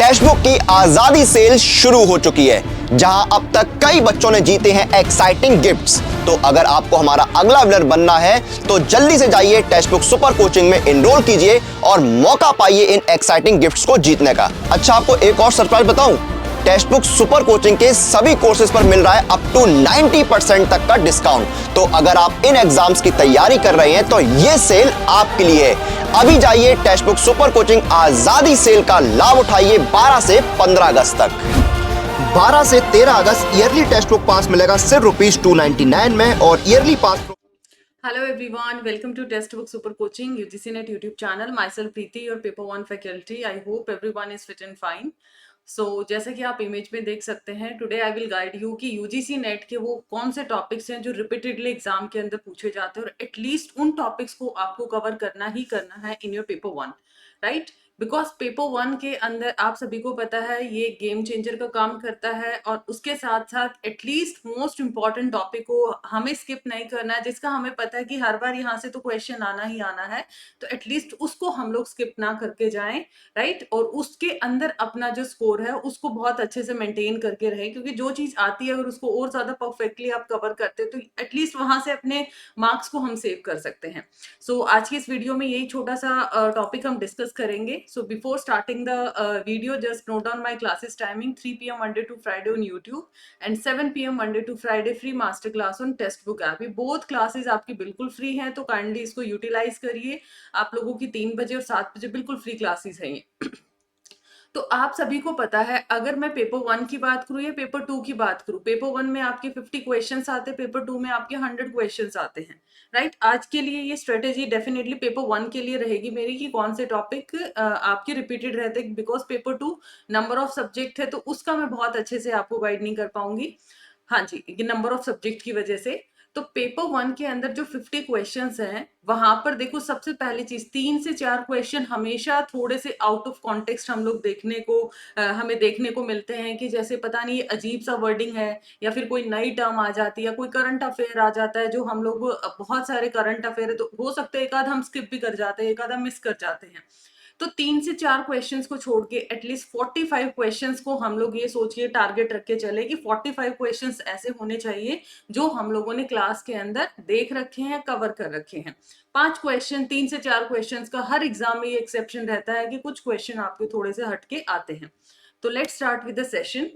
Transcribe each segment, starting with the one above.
Text book की आजादी cell शुरू हो चुकी है, जहां अब तक कई बच्चों ने जीते हैं एक्साइटिंग गिफ्ट्स। तो अगर आपको हमारा अगला विनर बनना है तो जल्दी से जाइए टेक्स्ट बुक सुपर कोचिंग में एनरोल कीजिए और मौका पाइए इन एक्साइटिंग गिफ्ट्स को जीतने का। अच्छा, आपको एक और सरप्राइज बताऊं, टेक्स्ट बुक सुपर कोचिंग के सभी कोर्सेज पर मिल रहा है अप टू 90% तक का डिस्काउंट। तो अगर आप इन एग्जाम्स की तैयारी कर रहे हैं तो ये सेल आपके लिए है। अभी जाइए टेक्स्ट बुक सुपर कोचिंग आजादी सेल का लाभ उठाइए 12 से 15 अगस्त तक। 12 से 13 अगस्त ईयरली टेक्स्ट बुक पास मिलेगा सिर्फ ₹299 में और yearly pass. Hello everyone, welcome to Textbook Super Coaching UGC Net YouTube channel. Myself Preeti, your paper 1 faculty. I hope everyone is fit and fine. So जैसे कि आप इमेज में देख सकते हैं, today I will guide you कि UGC net के वो कौन से टॉपिक्स हैं जो रिपीटेडली एग्जाम के अंदर पूछे जाते हैं और एटलीस्ट उन टॉपिक्स को आपको कवर करना ही करना है in your paper 1, right? Because paper 1 के अंदर आप सभी को पता है ये गेम चेंजर का काम करता है और उसके साथ साथ एटलीस्ट मोस्ट इम्पॉर्टेंट टॉपिक को हमें स्किप नहीं करना है, जिसका हमें पता है कि हर बार यहाँ से तो क्वेश्चन आना ही आना है, तो एटलीस्ट उसको हम लोग स्किप ना करके जाएं, राइट? और उसके अंदर अपना जो स्कोर है उसको बहुत अच्छे से मेंटेन करके रहे, क्योंकि जो चीज आती है अगर उसको और ज्यादा परफेक्टली आप कवर करते तो एटलीस्ट वहां से अपने मार्क्स को हम सेव कर सकते हैं। सो आज की इस वीडियो में यही छोटा सा टॉपिक हम डिस्कस करेंगे। So before starting the video, just note down my classes timing: 3 PM Monday to Friday on YouTube and 7 PM Monday to Friday free master class on text book app. ये both classes आपकी बिल्कुल free हैं, तो kindly इसको utilise करिए। आप लोगों की 3 बजे और 7 बजे बिल्कुल फ्री क्लासेस हैं ये। तो आप सभी को पता है, अगर मैं पेपर 1 की बात करूं या पेपर 2 की बात करूं, पेपर 1 में आपके 50 क्वेश्चंस आते हैं, पेपर 2 में आपके 100 क्वेश्चंस आते हैं, राइट? आज के लिए ये स्ट्रेटेजी डेफिनेटली पेपर 1 के लिए रहेगी मेरी कि कौन से टॉपिक आपके रिपीटेड रहते हैं, because paper 2 number of subject है तो उसका मैं बहुत अच्छे से आपको गाइड नहीं कर पाऊंगी। हाँ जी, नंबर ऑफ सब्जेक्ट की वजह से। तो पेपर 1 के अंदर जो 50 क्वेश्चंस हैं, वहां पर देखो सबसे पहली चीज 3 से 4 क्वेश्चन हमेशा थोड़े से आउट ऑफ कॉन्टेक्स्ट हम लोग हमें देखने को मिलते हैं कि जैसे पता नहीं अजीब सा वर्डिंग है या फिर कोई नई टर्म आ जाती है या कोई करंट अफेयर आ जाता है, जो हम लोग बहुत सारे करंट अफेयर है तो हो सकता है एक आध हम स्किप भी कर जाते हैं, एक आधा मिस कर जाते हैं। तो 3 से 4 क्वेश्चंस को छोड़ के एटलीस्ट 45 क्वेश्चंस को हम लोग ये सोचिए टारगेट रख के चले कि 45 क्वेश्चंस ऐसे होने चाहिए जो हम लोगों ने क्लास के अंदर देख रखे हैं, कवर कर रखे हैं। 5 क्वेश्चन, 3 से 4 क्वेश्चंस का हर एग्जाम में ये एक्सेप्शन रहता है कि कुछ क्वेश्चन आपके थोड़े से हटके आते हैं। तो let's start with the session.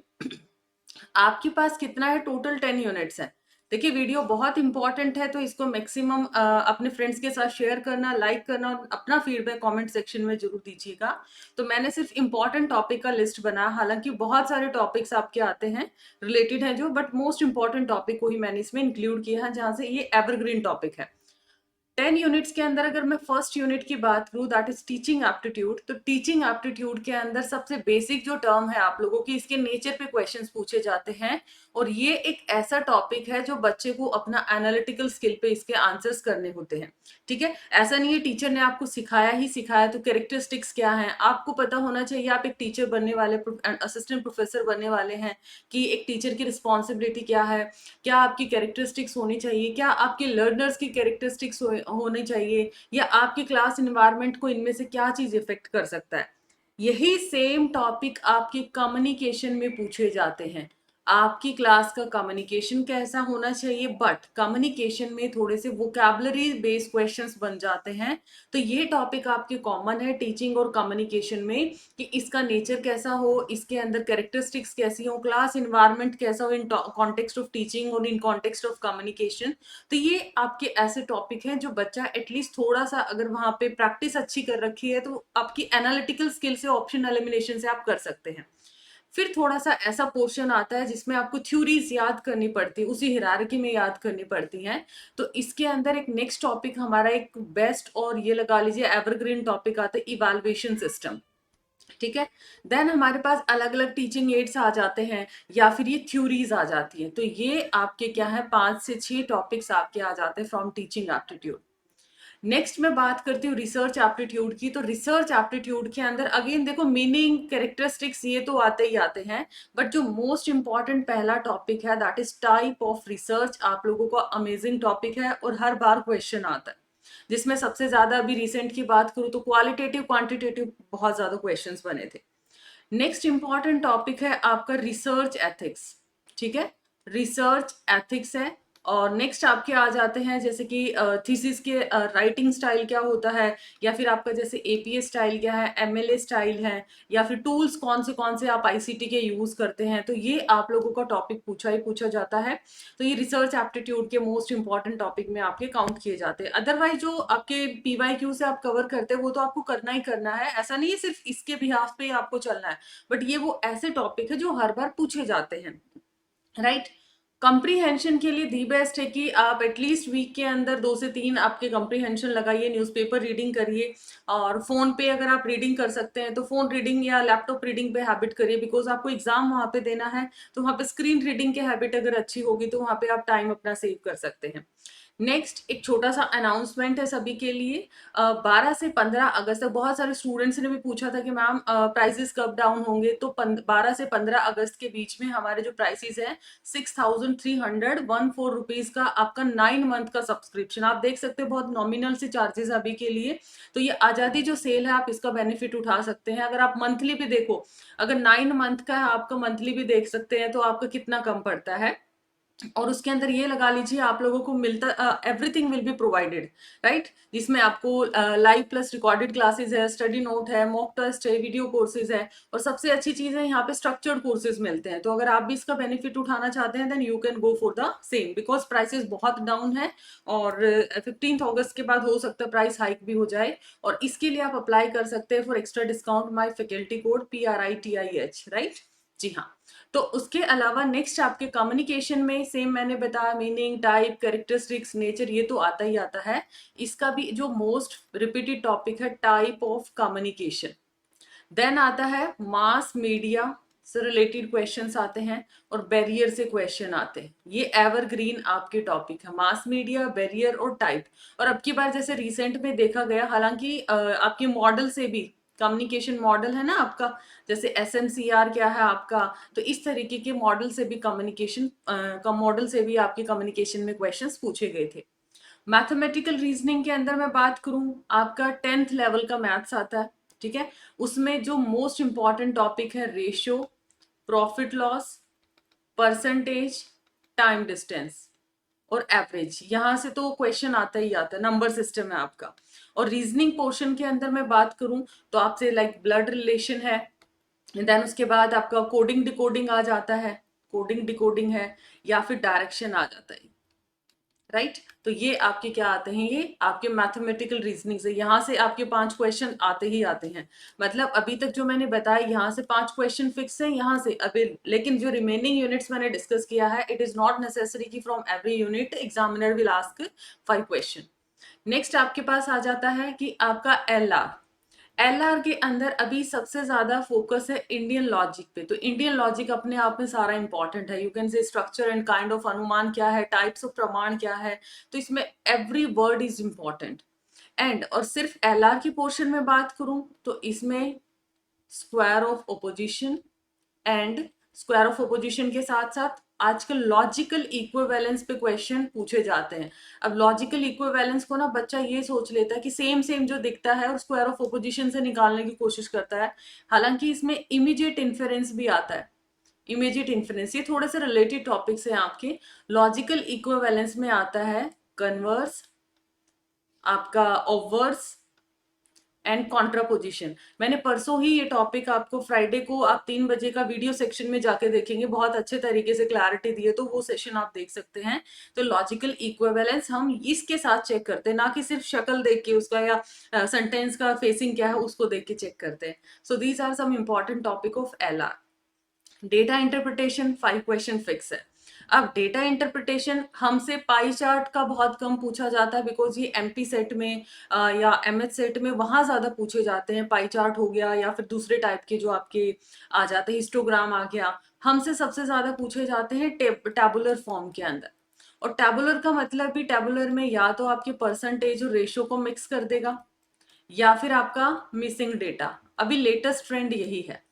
आपके पास कितना है? टोटल 10 यूनिट्स है। देखिए वीडियो बहुत इंपॉर्टेंट है, तो इसको मैक्सिमम अपने फ्रेंड्स के साथ शेयर करना, लाइक करना और अपना फीडबैक कमेंट सेक्शन में जरूर दीजिएगा। तो मैंने सिर्फ इंपॉर्टेंट टॉपिक का लिस्ट बनाया, हालांकि बहुत सारे टॉपिक्स आपके आते हैं रिलेटेड हैं जो, बट मोस्ट इंपॉर्टेंट टॉपिक को ही मैंने इसमें इंक्लूड किया है, जहां से ये एवरग्रीन टॉपिक है। 10 यूनिट्स के अंदर अगर मैं फर्स्ट यूनिट की बात करूं, दैट इज टीचिंग एप्टीट्यूड, तो टीचिंग एप्टीट्यूड के अंदर सबसे बेसिक जो टर्म है आप लोगों की, इसके नेचर पे क्वेश्चंस पूछे जाते हैं और ये एक ऐसा टॉपिक है जो बच्चे को अपना एनालिटिकल स्किल पे इसके आंसर्स करने होते हैं, ठीक है? ऐसा नहीं है टीचर ने आपको सिखाया ही सिखाया, तो कैरेक्टरिस्टिक्स क्या है आपको पता होना चाहिए। आप एक टीचर बनने वाले, असिस्टेंट प्रोफेसर बनने वाले हैं, कि एक टीचर की रिस्पॉन्सिबिलिटी क्या है, क्या आपकी कैरेक्टरिस्टिक्स होनी चाहिए, क्या आपके लर्नर्स की कैरेक्टरिस्टिक्स होनी चाहिए, या आपकी क्लास इन्वायरमेंट को इनमें से क्या चीज इफेक्ट कर सकता है। यही सेम टॉपिक आपके कम्युनिकेशन में पूछे जाते हैं। आपकी क्लास का कम्युनिकेशन कैसा होना चाहिए, बट कम्युनिकेशन में थोड़े से वोकैबुलरी बेस्ड क्वेश्चंस बन जाते हैं। तो ये टॉपिक आपके कॉमन है टीचिंग और कम्युनिकेशन में, कि इसका नेचर कैसा हो, इसके अंदर कैरेक्टरिस्टिक्स कैसी हो, क्लास इन्वायरमेंट कैसा हो इन कॉन्टेक्स्ट ऑफ टीचिंग और इन कॉन्टेक्स्ट ऑफ कम्युनिकेशन। तो ये आपके ऐसे टॉपिक हैं जो बच्चा एटलीस्ट थोड़ा सा अगर वहां पे प्रैक्टिस अच्छी कर रखी है तो आपकी एनालिटिकल स्किल से, ऑप्शन एलिमिनेशन से आप कर सकते हैं। फिर थोड़ा सा ऐसा पोर्शन आता है जिसमें आपको थ्योरीज याद करनी पड़ती है, उसी हिरार्की में याद करनी पड़ती हैं। तो इसके अंदर एक नेक्स्ट टॉपिक हमारा एक बेस्ट और ये लगा लीजिए एवरग्रीन टॉपिक आता है, इवैल्यूएशन सिस्टम, ठीक है? देन हमारे पास अलग अलग टीचिंग एड्स आ जाते हैं या फिर ये थ्योरीज आ जाती है। तो ये आपके क्या है, 5 से 6 टॉपिक्स आपके आ जाते हैं फ्रॉम टीचिंग एप्टीट्यूड। नेक्स्ट मैं बात करती हूँ रिसर्च एप्टीट्यूड की। तो रिसर्च एप्टीट्यूड के अंदर अगेन देखो मीनिंग, कैरेक्टरिस्टिक्स ये तो आते ही आते हैं, बट जो मोस्ट इंपॉर्टेंट पहला टॉपिक है that is type of research. आप लोगों का अमेजिंग टॉपिक है और हर बार क्वेश्चन आता है, जिसमें सबसे ज्यादा अभी रिसेंट की बात करूँ तो क्वालिटेटिव क्वांटिटेटिव बहुत ज्यादा क्वेश्चंस बने थे। नेक्स्ट इंपॉर्टेंट टॉपिक है आपका रिसर्च एथिक्स, ठीक है, रिसर्च एथिक्स है। और नेक्स्ट आपके आ जाते हैं जैसे कि थीसिस के राइटिंग स्टाइल क्या होता है, या फिर आपका जैसे एपीए स्टाइल क्या है, एमएलए स्टाइल है, या फिर टूल्स कौन से आप आईसीटी के यूज करते हैं। तो ये आप लोगों का टॉपिक पूछा ही पूछा जाता है। तो ये रिसर्च एप्टीट्यूड के मोस्ट इंपॉर्टेंट टॉपिक में आपके काउंट किए जाते हैं। अदरवाइज जो आपके पीवाईक्यू से आप कवर करते हैं वो तो आपको करना ही करना है, ऐसा नहीं है सिर्फ इसके बिहाफ पे ही आपको चलना है, बट ये वो ऐसे टॉपिक है जो हर बार पूछे जाते हैं, राइट। कंप्रीहेंशन के लिए दी बेस्ट है कि आप एटलीस्ट वीक के अंदर 2 से 3 आपके कंप्रीहेंशन लगाइए, न्यूज़पेपर रीडिंग करिए, और फोन पे अगर आप रीडिंग कर सकते हैं तो फोन रीडिंग या लैपटॉप रीडिंग पे हैबिट करिए, बिकॉज आपको एग्जाम वहां पे देना है। तो वहां पे स्क्रीन रीडिंग की हैबिट अगर अच्छी होगी तो वहां पे आप टाइम अपना सेव कर सकते हैं। नेक्स्ट एक छोटा सा अनाउंसमेंट है सभी के लिए, 12 से 15 अगस्त तक बहुत सारे स्टूडेंट्स ने भी पूछा था कि मैम प्राइसेस कब डाउन होंगे। तो 12 से 15 अगस्त के बीच में हमारे जो प्राइसेस हैं 6,314 रुपीज का आपका 9 मंथ का सब्सक्रिप्शन, आप देख सकते हैं बहुत नॉमिनल से चार्जेस अभी के लिए। तो ये आजादी जो सेल है आप इसका बेनिफिट उठा सकते हैं। अगर आप मंथली भी देखो, अगर 9 मंथ का है आपका, मंथली भी देख सकते हैं तो आपका कितना कम पड़ता है। और उसके अंदर ये लगा लीजिए आप लोगों को मिलता everything will be provided, right, जिसमें आपको लाइव प्लस रिकॉर्डेड क्लासेस है, स्टडी नोट है, मॉक टेस्ट है, वीडियो कोर्सेज है, और सबसे अच्छी चीज है यहाँ पे स्ट्रक्चर्ड कोर्सेज मिलते हैं। तो अगर आप भी इसका बेनिफिट उठाना चाहते हैं then you can go for the same, because prices बहुत डाउन है। और 15 अगस्त के बाद हो सकता है प्राइस हाइक भी हो जाए, और इसके लिए आप अप्लाई कर सकते हैं for extra discount my faculty code PRITIH, right. जी हाँ। तो उसके अलावा नेक्स्ट आपके कम्युनिकेशन में सेम मैंने बताया, मीनिंग, टाइप, कैरेक्टरिस्टिक्स, नेचर, ये तो आता ही आता है। इसका भी जो मोस्ट रिपीटेड टॉपिक है टाइप ऑफ कम्युनिकेशन। देन आता है मास मीडिया से रिलेटेड क्वेश्चंस आते हैं, और बैरियर से क्वेश्चन आते हैं। ये एवरग्रीन आपके टॉपिक है, मास मीडिया, बैरियर और टाइप। और अब की बार जैसे रिसेंट में देखा गया, हालांकि आपके मॉडल से भी, कम्युनिकेशन मॉडल है ना आपका, जैसे SMCR क्या है आपका, तो इस तरीके के मॉडल से भी कम्युनिकेशन का मॉडल से भी आपके कम्युनिकेशन में क्वेश्चंस पूछे गए थे। मैथमेटिकल रीजनिंग के अंदर मैं बात करूं, आपका 10th लेवल का मैथ्स आता है, ठीक है। उसमें जो मोस्ट इंपॉर्टेंट टॉपिक है ratio, profit loss, percentage, time distance और एवरेज, यहां से तो क्वेश्चन आता ही आता है, नंबर सिस्टम है आपका। और रीजनिंग पोर्शन के अंदर मैं बात करूं तो आपसे लाइक ब्लड रिलेशन है, देन उसके बाद आपका कोडिंग डिकोडिंग आ जाता है, कोडिंग डिकोडिंग है, या फिर डायरेक्शन आ जाता है, राइट। तो ये आपके क्या आते हैं, ये आपके मैथमेटिकल रीजनिंग से, यहाँ से आपके 5 क्वेश्चन आते ही आते हैं। मतलब अभी तक जो मैंने बताया यहाँ से 5 क्वेश्चन फिक्स है यहाँ से अभी, लेकिन जो रिमेनिंग यूनिट्स मैंने डिस्कस किया है, इट इज नॉट नेसेसरी कि from every unit examiner will ask 5 question. Next आपके पास आ जाता है कि आपका LR के अंदर अभी सबसे ज्यादा फोकस है इंडियन लॉजिक पे। तो इंडियन लॉजिक अपने आप में सारा इंपॉर्टेंट है, you can say structure and kind of अनुमान क्या है, टाइप्स ऑफ प्रमाण क्या है, तो इसमें every word is important. And और सिर्फ LR की पोर्शन में बात करूं तो इसमें square of opposition and square of opposition के साथ साथ आजकल लॉजिकल इक्विवेलेंस पे क्वेश्चन पूछे जाते हैं। अब लॉजिकल इक्विवेलेंस को ना बच्चा ये सोच लेता है कि सेम सेम जो दिखता है और स्क्वायर ऑफ ओपोजिशन से निकालने की कोशिश करता है, हालांकि इसमें इमीडिएट इन्फेरेंस भी आता है। इमीडिएट इन्फेरेंस ये थोड़े से रिलेटेड टॉपिक्स हैं आपके। लॉजिकल इक्विवेलेंस में आता है कन्वर्स, आपका ऑब्वर्स एंड कॉन्ट्रापोजिशन। मैंने परसों ही ये टॉपिक आपको फ्राइडे को आप 3 बजे का वीडियो सेक्शन में जाके देखेंगे, बहुत अच्छे तरीके से क्लैरिटी दी है, तो वो सेशन आप देख सकते हैं। तो लॉजिकल इक्विवेलेंस हम इसके साथ चेक करते हैं, ना कि सिर्फ शक्ल देख के उसका या सेंटेंस का फेसिंग क्या है उसको देख के चेक करते हैं। So these are some important topic of LR। Data interpretation 5 question fix है। अब डेटा इंटरप्रिटेशन हमसे पाई चार्ट का बहुत कम पूछा जाता है, बिकॉज ये MP सेट में या MH सेट में वहां ज्यादा पूछे जाते हैं। पाई चार्ट हो गया या फिर दूसरे टाइप के जो आपके आ जाते हैं, हिस्टोग्राम आ गया, हमसे सबसे ज्यादा पूछे जाते हैं टैबुलर फॉर्म के अंदर। और टैबुलर का मतलब भी, टैबुलर में या तो आपके परसेंटेज और रेशियो को मिक्स कर देगा, या फिर आपका मिसिंग डेटा, अभी लेटेस्ट ट्रेंड यही है,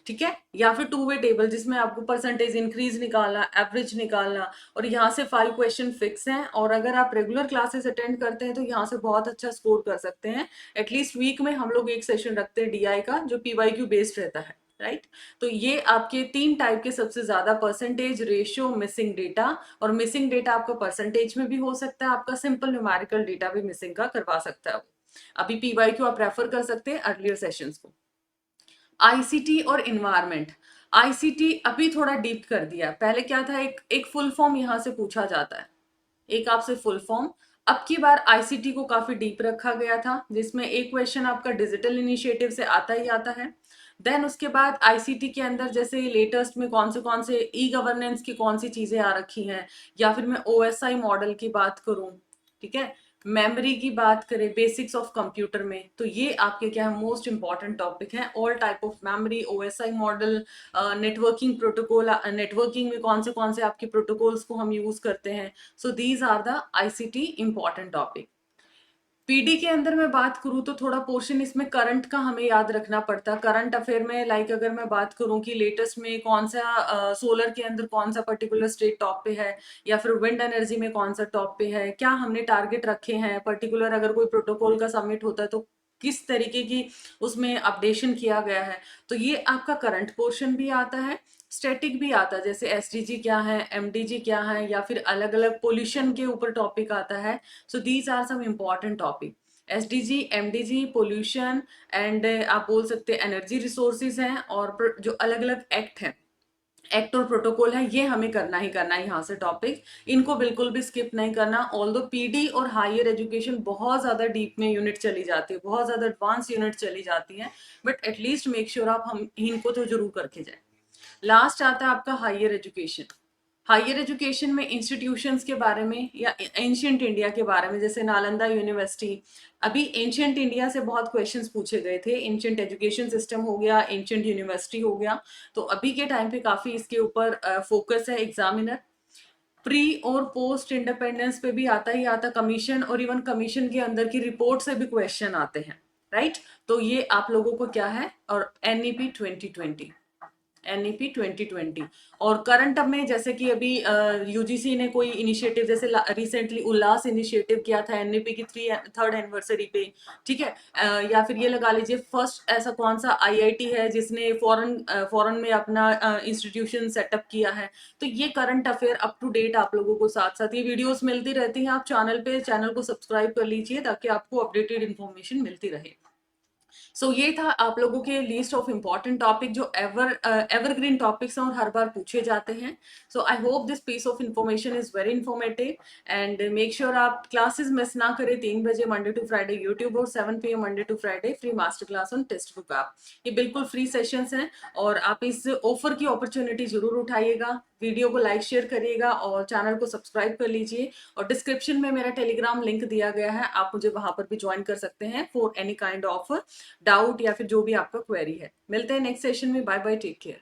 ठीक है। या फिर 2 वे टेबल जिसमें आपको परसेंटेज इंक्रीज निकालना, एवरेज निकालना, और यहाँ से 5 क्वेश्चन फिक्स हैं। और अगर आप रेगुलर क्लासेस अटेंड करते हैं तो यहाँ से बहुत अच्छा स्कोर कर सकते हैं। एटलीस्ट वीक में हम लोग एक सेशन रखते हैं DI का जो PYQ बेस्ड रहता है। राइट। तो ये आपके 3 टाइप के सबसे ज्यादा परसेंटेज, रेशियो, मिसिंग डेटा। और मिसिंग डेटा आपका परसेंटेज में भी हो सकता है, आपका सिंपल न्यूमेरिकल डेटा भी मिसिंग का करवा सकता है वो। अभी पीवाईक्यू आप रेफर कर सकते हैं अर्लियर सेशंस को। आईसीटी और इन्वायरमेंट। आईसीटी अभी थोड़ा डीप कर दिया, पहले क्या था, एक फुल फॉर्म यहाँ से पूछा जाता है, एक आपसे फुल फॉर्म। अब की बार आईसीटी को काफी डीप रखा गया था, जिसमें एक क्वेश्चन आपका डिजिटल इनिशिएटिव से आता ही आता है। देन उसके बाद आईसीटी के अंदर जैसे लेटेस्ट में कौन से ई गवर्नेंस की कौन सी चीजें आ रखी हैं, या फिर मैं ओएसआई मॉडल की बात करूं, ठीक है, मेमोरी की बात करें, बेसिक्स ऑफ कंप्यूटर में, तो ये आपके क्या है मोस्ट इंपॉर्टेंट टॉपिक है। All type of memory, OSI model, networking protocol, networking में कौन से आपके प्रोटोकॉल्स को हम यूज करते हैं। So these are the ICT important topic. PD के अंदर मैं बात करूं तो थोड़ा पोर्शन इसमें करंट का हमें याद रखना पड़ता है। करंट अफेयर में लाइक अगर मैं बात करूं कि लेटेस्ट में कौन सा सोलर के अंदर कौन सा पर्टिकुलर स्टेट टॉप पे है, या फिर विंड एनर्जी में कौन सा टॉप पे है, क्या हमने टारगेट रखे हैं पर्टिकुलर, अगर कोई प्रोटोकॉल का सबमिट होता है तो किस तरीके की उसमें अपडेशन किया गया है, तो ये आपका करंट पोर्शन भी आता है। स्टैटिक भी आता है, जैसे एसडीजी क्या है, एमडीजी क्या है, या फिर अलग अलग पोल्यूशन के ऊपर टॉपिक आता है। So these are some important topic. SDG, MDG, pollution and आप बोल सकते हैं एनर्जी रिसोर्सेज हैं, और जो अलग अलग एक्ट हैं, एक्ट और प्रोटोकॉल है, ये हमें करना ही करना है यहाँ से टॉपिक, इनको बिल्कुल भी स्किप नहीं करना। ऑल्दो पीडी और हायर एजुकेशन बहुत ज्यादा डीप में यूनिट चली जाती है, बहुत ज्यादा एडवांस यूनिट चली जाती है, बट एटलीस्ट मेक श्योर आप हम इनको तो जरूर करके जाए। लास्ट आता है आपका हायर एजुकेशन। हायर एजुकेशन में इंस्टीट्यूशंस के बारे में या एंशियंट इंडिया के बारे में, जैसे नालंदा यूनिवर्सिटी, अभी एंशियंट इंडिया से बहुत क्वेश्चंस पूछे गए थे, एंशियंट एजुकेशन सिस्टम हो गया, एंशियंट यूनिवर्सिटी हो गया, तो अभी के टाइम पे काफी इसके ऊपर फोकस है एग्जामिनर। प्री और पोस्ट इंडिपेंडेंस पे भी आता ही आता, कमीशन और इवन कमीशन के अंदर की रिपोर्ट से भी क्वेश्चन आते हैं, राइट। तो ये आप लोगों को क्या है, और एनईपी 2020, एनईपी 2020। और करंट अब में जैसे कि अभी यूजीसी ने कोई इनिशिएटिव, जैसे रिसेंटली उल्लास इनिशिएटिव किया था एनईपी की 3rd एनिवर्सरी पे, ठीक है, या फिर ये लगा लीजिए फर्स्ट ऐसा कौन सा आईआईटी है जिसने फॉरेन में अपना इंस्टीट्यूशन सेटअप किया है। तो ये current affair up to date आप लोगों को साथ साथ ये वीडियोस मिलती रहती हैं, आप चैनल को सब्सक्राइब कर लीजिए ताकि आपको अपडेटेड इन्फॉर्मेशन मिलती रहे। सो ये था आप लोगों के लिस्ट ऑफ इम्पॉर्टेंट टॉपिक जो एवरग्रीन टॉपिक्स हैं और हर बार पूछे जाते हैं। So I hope this piece of information is very informative, and make sure आप क्लासेस मिस ना करें। 3 बजे मंडे टू फ्राइडे यूट्यूब, और 7 PM Monday to Friday free master class on text book app. ये बिल्कुल फ्री सेशंस हैं, और आप इस ऑफर की अपॉर्चुनिटी जरूर उठाइएगा। वीडियो को लाइक शेयर करिएगा और चैनल को सब्सक्राइब कर लीजिए, और डिस्क्रिप्शन में मेरा टेलीग्राम लिंक दिया गया है, आप मुझे वहां पर भी ज्वाइन कर सकते हैं for any kind of doubt या फिर जो भी आपका क्वेरी है। मिलते हैं नेक्स्ट सेशन में, बाय बाय, टेक केयर।